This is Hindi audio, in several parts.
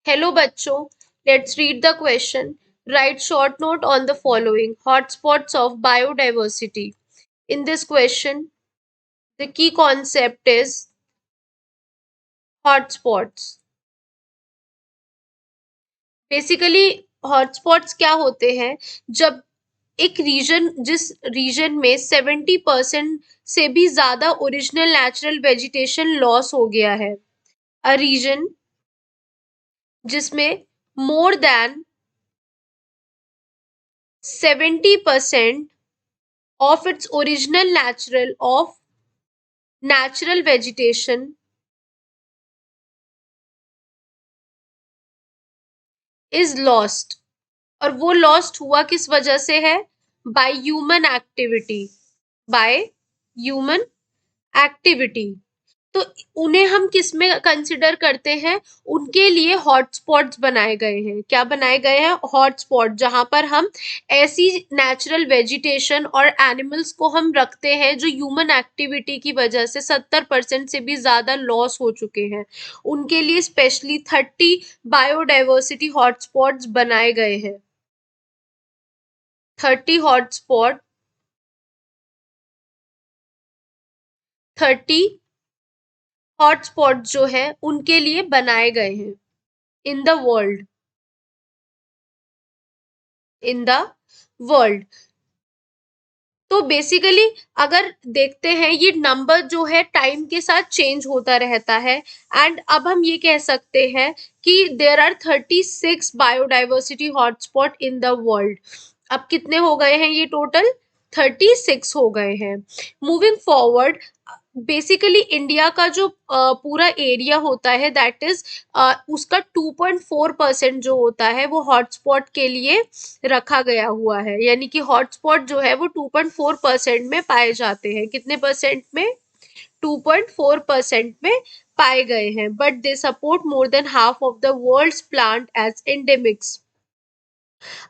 Hello बच्चों, let's read the question. Write short note on the following hotspots of biodiversity. In this question, the key concept is hotspots. Basically, hotspots क्या होते हैं? जब एक रीजन जिस रीजन में 70% से भी ज्यादा ओरिजिनल नेचुरल वेजिटेशन लॉस हो गया है, अ रीजन जिसमें more than 70% of its original natural vegetation is lost। और वो लॉस्ट हुआ किस वजह से है? By human activity. By human activity. तो उन्हें हम किस में कंसिडर करते हैं? उनके लिए हॉटस्पॉट्स बनाए गए हैं। क्या बनाए गए हैं? हॉटस्पॉट, जहां पर हम ऐसी नेचुरल वेजिटेशन और एनिमल्स को हम रखते हैं जो ह्यूमन एक्टिविटी की वजह से 70% से भी ज्यादा लॉस हो चुके हैं। उनके लिए स्पेशली 30 बायोडाइवर्सिटी हॉटस्पॉट्स बनाए गए हैं। 30 हॉटस्पॉट 30 हॉटस्पॉट जो है उनके लिए बनाए गए हैं इन the world. In the world. तो बेसिकली अगर देखते हैं, ये नंबर जो है टाइम के साथ चेंज होता रहता है। एंड अब हम ये कह सकते हैं कि there are 36 biodiversity hotspot in the world. अब कितने हो गए हैं ये टोटल? 36 हो गए हैं। मूविंग फॉरवर्ड, बेसिकली इंडिया का जो पूरा एरिया होता है दैट इज उसका 2.4% जो होता है वो हॉटस्पॉट के लिए रखा गया हुआ है। यानी कि हॉटस्पॉट जो है वो 2.4% में पाए जाते हैं। कितने परसेंट में? 2.4% में पाए गए हैं। But they support more than half of the world's plant as endemics.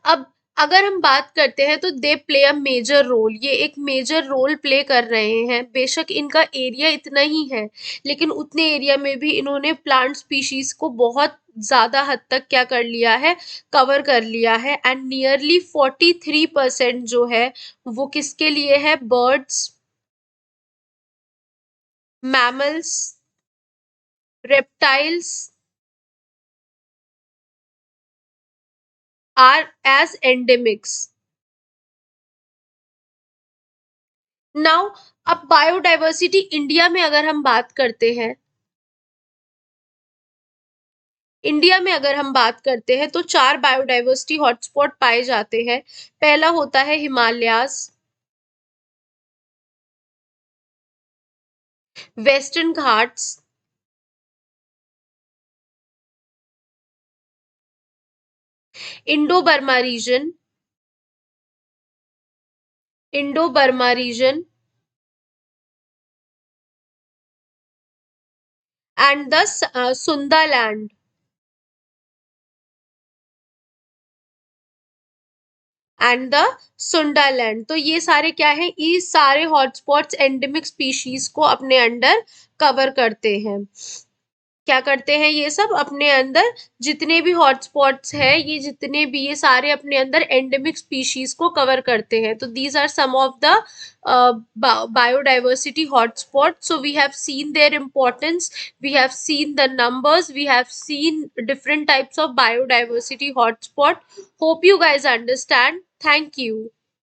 अब अगर हम बात करते हैं तो they play a major role. ये एक मेजर रोल प्ले कर रहे हैं। बेशक इनका एरिया इतना ही है, लेकिन उतने एरिया में भी इन्होंने प्लांट स्पीशीज को बहुत ज्यादा हद तक क्या कर लिया है? कवर कर लिया है। एंड नियरली 43% जो है वो किसके लिए है? Birds, mammals, reptiles are as endemics. Now अब बायोडाइवर्सिटी इंडिया में अगर हम बात करते हैं, इंडिया में अगर हम बात करते हैं तो 4 बायोडाइवर्सिटी हॉटस्पॉट पाए जाते हैं। पहला होता है Himalayas, Western Ghats, Indo Burma region, Indo Burma region and the Sundaland. And the Sundaland. तो ये सारे क्या है? ये सारे हॉटस्पॉट्स एंडेमिक स्पीशीज को अपने अंडर कवर करते हैं। क्या करते हैं ये सब? अपने अंदर जितने भी हॉटस्पॉट्स है, ये जितने भी, ये सारे अपने अंदर एंडेमिक स्पीशीज को कवर करते हैं। तो these are some of the biodiversity hotspots. So we have seen their importance, we have seen the numbers, we have seen different types of biodiversity hotspot. Hope you guys understand. Thank you.